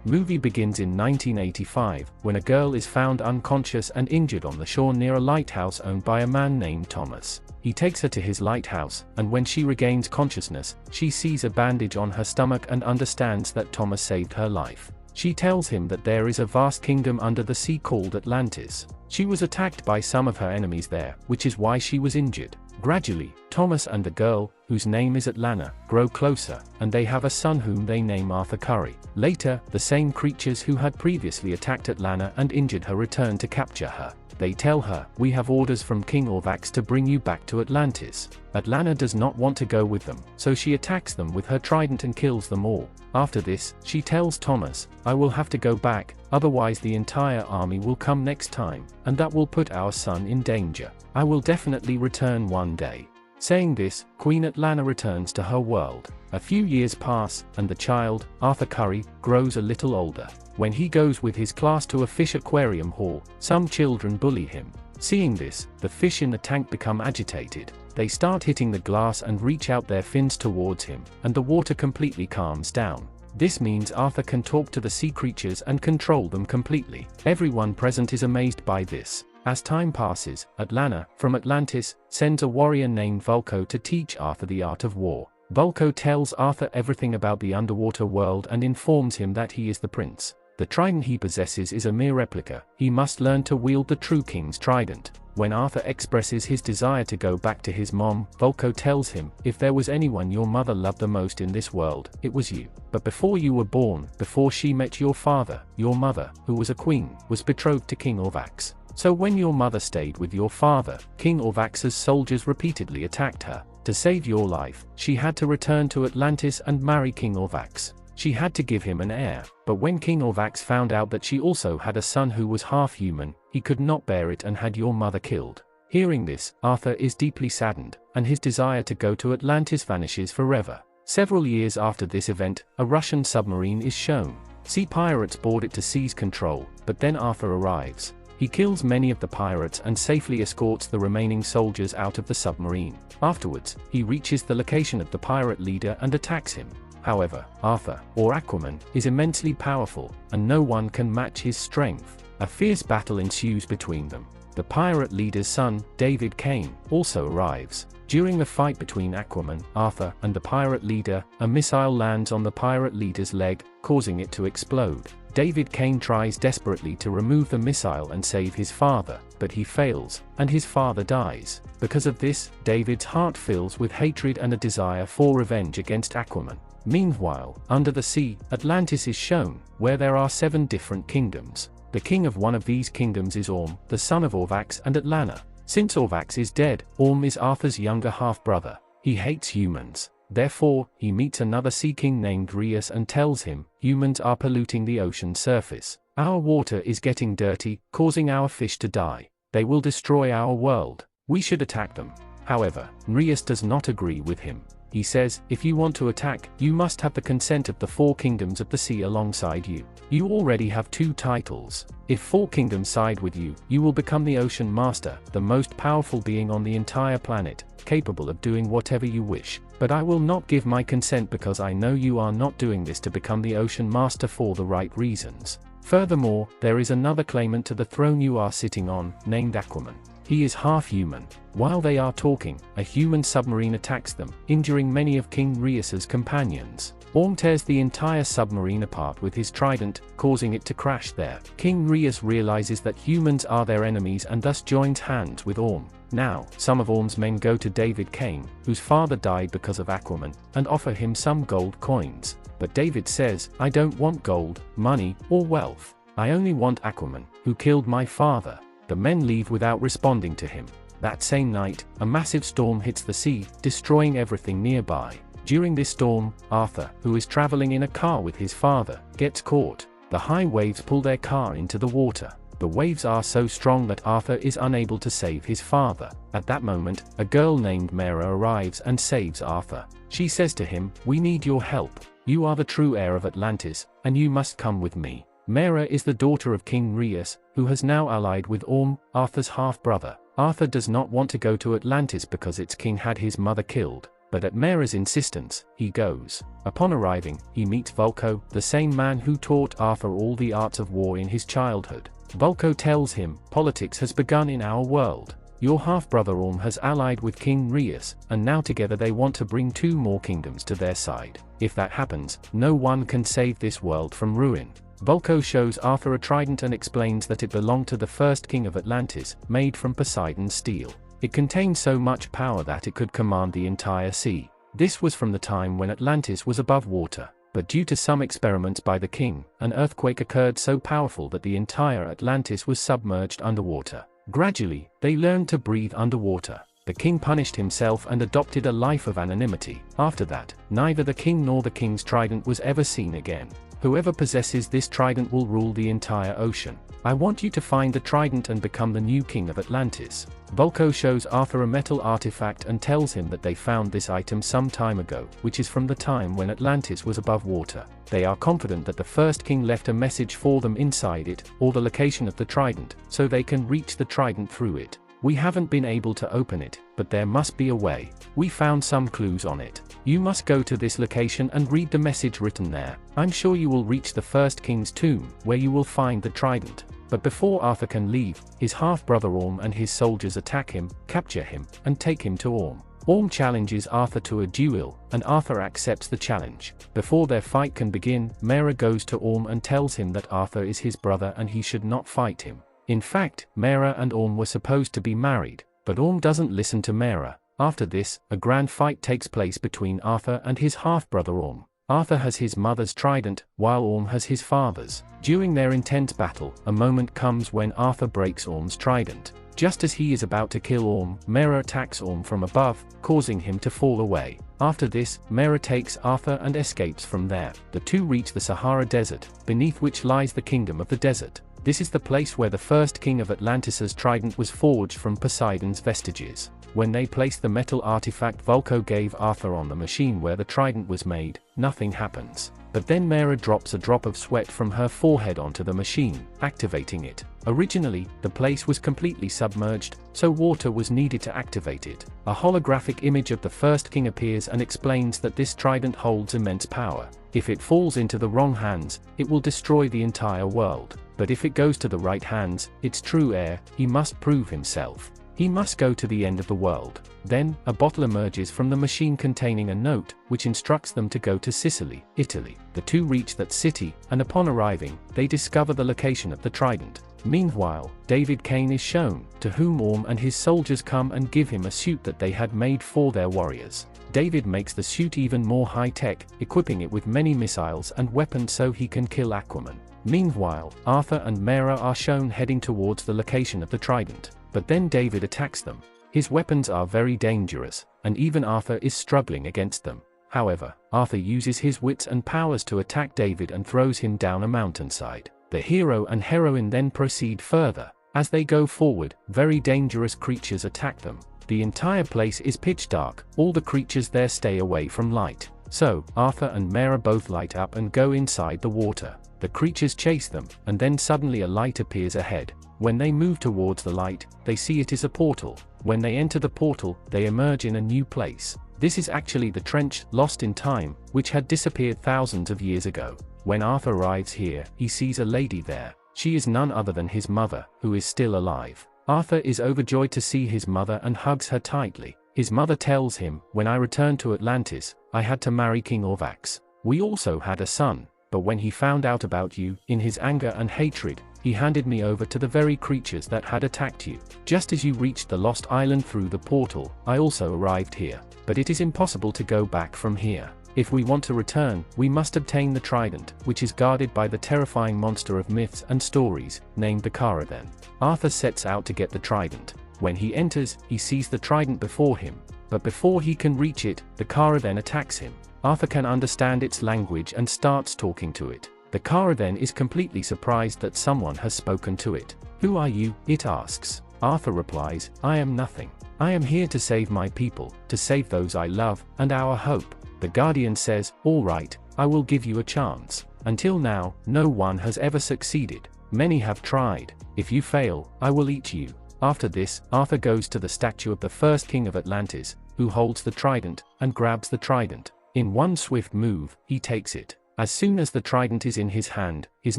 Movie begins in 1985, when a girl is found unconscious and injured on the shore near a lighthouse owned by a man named Thomas. He takes her to his lighthouse, and when she regains consciousness, she sees a bandage on her stomach and understands that Thomas saved her life. She tells him that there is a vast kingdom under the sea called Atlantis. She was attacked by some of her enemies there, which is why she was injured. Gradually, Thomas and the girl, whose name is Atlanta, grow closer, and they have a son whom they name Arthur Curry. Later, the same creatures who had previously attacked Atlanta and injured her return to capture her. They tell her, "We have orders from King Orvax to bring you back to Atlantis." Atlanta does not want to go with them, so she attacks them with her trident and kills them all. After this, she tells Thomas, "I will have to go back, otherwise the entire army will come next time, and that will put our son in danger. I will definitely return one day." Saying this, Queen Atlanta returns to her world. A few years pass, and the child, Arthur Curry, grows a little older. When he goes with his class to a fish aquarium hall, some children bully him. Seeing this, the fish in the tank become agitated. They start hitting the glass and reach out their fins towards him, and the water completely calms down. This means Arthur can talk to the sea creatures and control them completely. Everyone present is amazed by this. As time passes, Atlanta, from Atlantis, sends a warrior named Vulko to teach Arthur the art of war. Vulko tells Arthur everything about the underwater world and informs him that he is the prince. The trident he possesses is a mere replica. He must learn to wield the true king's trident. When Arthur expresses his desire to go back to his mom, Vulko tells him, "If there was anyone your mother loved the most in this world, it was you. But before you were born, before she met your father, your mother, who was a queen, was betrothed to King Orvax. So when your mother stayed with your father, King Orvax's soldiers repeatedly attacked her. To save your life, she had to return to Atlantis and marry King Orvax. She had to give him an heir, but when King Orvax found out that she also had a son who was half human, he could not bear it and had your mother killed." Hearing this, Arthur is deeply saddened, and his desire to go to Atlantis vanishes forever. Several years after this event, a Russian submarine is shown. Sea pirates board it to seize control, but then Arthur arrives. He kills many of the pirates and safely escorts the remaining soldiers out of the submarine. Afterwards, he reaches the location of the pirate leader and attacks him. However, Arthur, or Aquaman, is immensely powerful, and no one can match his strength. A fierce battle ensues between them. The pirate leader's son, David Kane, also arrives. During the fight between Aquaman, Arthur, and the pirate leader, a missile lands on the pirate leader's leg, causing it to explode. David Kane tries desperately to remove the missile and save his father, but he fails, and his father dies. Because of this, David's heart fills with hatred and a desire for revenge against Aquaman. Meanwhile, under the sea, Atlantis is shown, where there are 7 different kingdoms. The king of one of these kingdoms is Orm, the son of Orvax and Atlanta. Since Orvax is dead, Orm is Arthur's younger half-brother. He hates humans. Therefore, he meets another sea king named Rheus and tells him, "Humans are polluting the ocean surface. Our water is getting dirty, causing our fish to die. They will destroy our world. We should attack them." However, Rheus does not agree with him. He says, "If you want to attack, you must have the consent of the 4 kingdoms of the sea alongside you. You already have 2 titles. If 4 kingdoms side with you, you will become the Ocean Master, the most powerful being on the entire planet, capable of doing whatever you wish. But I will not give my consent because I know you are not doing this to become the Ocean Master for the right reasons. Furthermore, there is another claimant to the throne you are sitting on, named Aquaman. He is half-human." While they are talking, a human submarine attacks them, injuring many of King Rheus's companions. Orm tears the entire submarine apart with his trident, causing it to crash there. King Rheus realizes that humans are their enemies and thus joins hands with Orm. Now, some of Orm's men go to David Kane, whose father died because of Aquaman, and offer him some gold coins. But David says, "I don't want gold, money, or wealth. I only want Aquaman, who killed my father." The men leave without responding to him. That same night, a massive storm hits the sea, destroying everything nearby. During this storm, Arthur, who is traveling in a car with his father, gets caught. The high waves pull their car into the water. The waves are so strong that Arthur is unable to save his father. At that moment, a girl named Mera arrives and saves Arthur. She says to him, "We need your help. You are the true heir of Atlantis, and you must come with me." Mera is the daughter of King Rheus, who has now allied with Orm, Arthur's half-brother. Arthur does not want to go to Atlantis because its king had his mother killed. but at Mera's insistence, he goes. Upon arriving, he meets Vulko, the same man who taught Arthur all the arts of war in his childhood. Vulko tells him, politics has begun in our world. Your half-brother Orm has allied with King Rheus, and now together they want to bring 2 more kingdoms to their side. If that happens, no one can save this world from ruin. Vulko shows Arthur a trident and explains that it belonged to the first king of Atlantis, made from Poseidon's steel. It contained so much power that it could command the entire sea. This was from the time when Atlantis was above water, but due to some experiments by the king, an earthquake occurred so powerful that the entire Atlantis was submerged underwater. Gradually, they learned to breathe underwater. The king punished himself and adopted a life of anonymity. After that, neither the king nor the king's trident was ever seen again. Whoever possesses this trident will rule the entire ocean. I want you to find the trident and become the new king of Atlantis. Vulko shows Arthur a metal artifact and tells him that they found this item some time ago, which is from the time when Atlantis was above water. They are confident that the first king left a message for them inside it, or the location of the trident, so they can reach the trident through it. We haven't been able to open it, but there must be a way. We found some clues on it. You must go to this location and read the message written there. I'm sure you will reach the first king's tomb, where you will find the trident. But before Arthur can leave, his half-brother Orm and his soldiers attack him, capture him, and take him to Orm. Orm challenges Arthur to a duel, and Arthur accepts the challenge. Before their fight can begin, Mera goes to Orm and tells him that Arthur is his brother and he should not fight him. In fact, Mera and Orm were supposed to be married, but Orm doesn't listen to Mera. After this, a grand fight takes place between Arthur and his half-brother Orm. Arthur has his mother's trident, while Orm has his father's. During their intense battle, a moment comes when Arthur breaks Orm's trident. Just as he is about to kill Orm, Mera attacks Orm from above, causing him to fall away. After this, Mera takes Arthur and escapes from there. The two reach the Sahara Desert, beneath which lies the Kingdom of the Desert. This is the place where the first king of Atlantis' trident was forged from Poseidon's vestiges. When they placed the metal artifact Vulko gave Arthur on the machine where the trident was made, nothing happens. But then Mera drops a drop of sweat from her forehead onto the machine, activating it. Originally, the place was completely submerged, so water was needed to activate it. A holographic image of the first king appears and explains that this trident holds immense power. If it falls into the wrong hands, it will destroy the entire world. But if it goes to the right hands, its true heir, he must prove himself. He must go to the end of the world. Then, a bottle emerges from the machine containing a note, which instructs them to go to Sicily, Italy. The two reach that city, and upon arriving, they discover the location of the trident. Meanwhile, David Kane is shown, to whom Orm and his soldiers come and give him a suit that they had made for their warriors. David makes the suit even more high-tech, equipping it with many missiles and weapons so he can kill Aquaman. Meanwhile, Arthur and Mera are shown heading towards the location of the trident. But then David attacks them. His weapons are very dangerous, and even Arthur is struggling against them. However, Arthur uses his wits and powers to attack David and throws him down a mountainside. The hero and heroine then proceed further. As they go forward, very dangerous creatures attack them. The entire place is pitch dark, all the creatures there stay away from light. So, Arthur and Mera both light up and go inside the water. The creatures chase them, and then suddenly a light appears ahead. When they move towards the light, they see it is a portal. When they enter the portal, they emerge in a new place. This is actually the trench, lost in time, which had disappeared thousands of years ago. When Arthur arrives here, he sees a lady there. She is none other than his mother, who is still alive. Arthur is overjoyed to see his mother and hugs her tightly. His mother tells him, "When I returned to Atlantis, I had to marry King Orvax. We also had a son, but when he found out about you, in his anger and hatred, he handed me over to the very creatures that had attacked you. Just as you reached the lost island through the portal, I also arrived here. But it is impossible to go back from here. If we want to return, we must obtain the trident, which is guarded by the terrifying monster of myths and stories, named the Karaden." Arthur sets out to get the trident. When he enters, he sees the trident before him. But before he can reach it, the Karaden attacks him. Arthur can understand its language and starts talking to it. The Karaden is completely surprised that someone has spoken to it. "Who are you?" it asks. Arthur replies, "I am nothing. I am here to save my people, to save those I love, and our hope." The Guardian says, "All right, I will give you a chance. Until now, no one has ever succeeded. Many have tried. If you fail, I will eat you." After this, Arthur goes to the statue of the first king of Atlantis, who holds the trident, and grabs the trident. In one swift move, he takes it. As soon as the trident is in his hand, his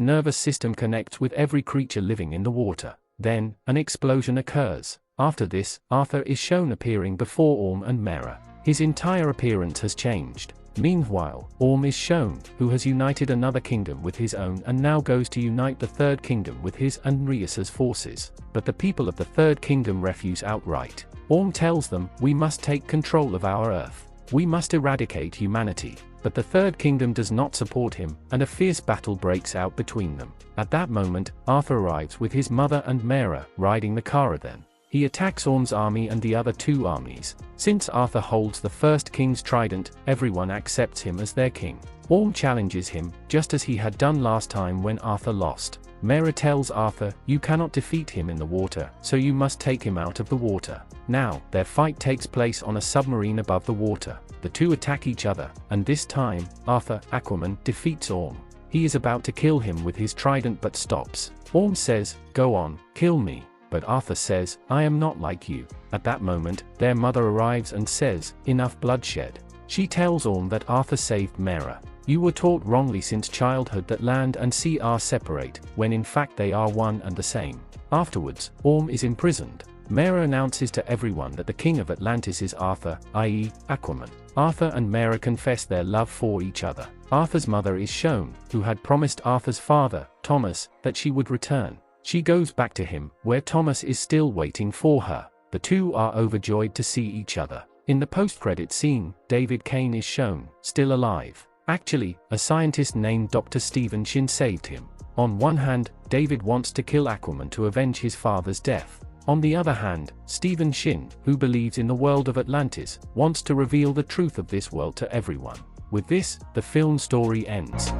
nervous system connects with every creature living in the water. Then, an explosion occurs. After this, Arthur is shown appearing before Orm and Mera. His entire appearance has changed. Meanwhile, Orm is shown, who has united another kingdom with his own and now goes to unite the third kingdom with his and Rhea's forces. But the people of the third kingdom refuse outright. Orm tells them, "We must take control of our Earth. We must eradicate humanity." But the third kingdom does not support him, and a fierce battle breaks out between them. At that moment, Arthur arrives with his mother and Mera, riding the caravan. He attacks Orm's army and the other two armies. Since Arthur holds the first king's trident, everyone accepts him as their king. Orm challenges him, just as he had done last time when Arthur lost. Mera tells Arthur, "You cannot defeat him in the water, so you must take him out of the water." Now, their fight takes place on a submarine above the water. The two attack each other, and this time, Arthur, Aquaman, defeats Orm. He is about to kill him with his trident but stops. Orm says, "Go on, kill me." But Arthur says, "I am not like you." At that moment, their mother arrives and says, "Enough bloodshed." She tells Orm that Arthur saved Mera. "You were taught wrongly since childhood that land and sea are separate, when in fact they are one and the same." Afterwards, Orm is imprisoned. Mera announces to everyone that the king of Atlantis is Arthur, i.e., Aquaman. Arthur and Mera confess their love for each other. Arthur's mother is shown, who had promised Arthur's father, Thomas, that she would return. She goes back to him, where Thomas is still waiting for her. The two are overjoyed to see each other. In the post-credit scene, David Kane is shown, still alive. Actually, a scientist named Dr. Stephen Shin saved him. On one hand, David wants to kill Aquaman to avenge his father's death. On the other hand, Stephen Shin, who believes in the world of Atlantis, wants to reveal the truth of this world to everyone. With this, the film story ends.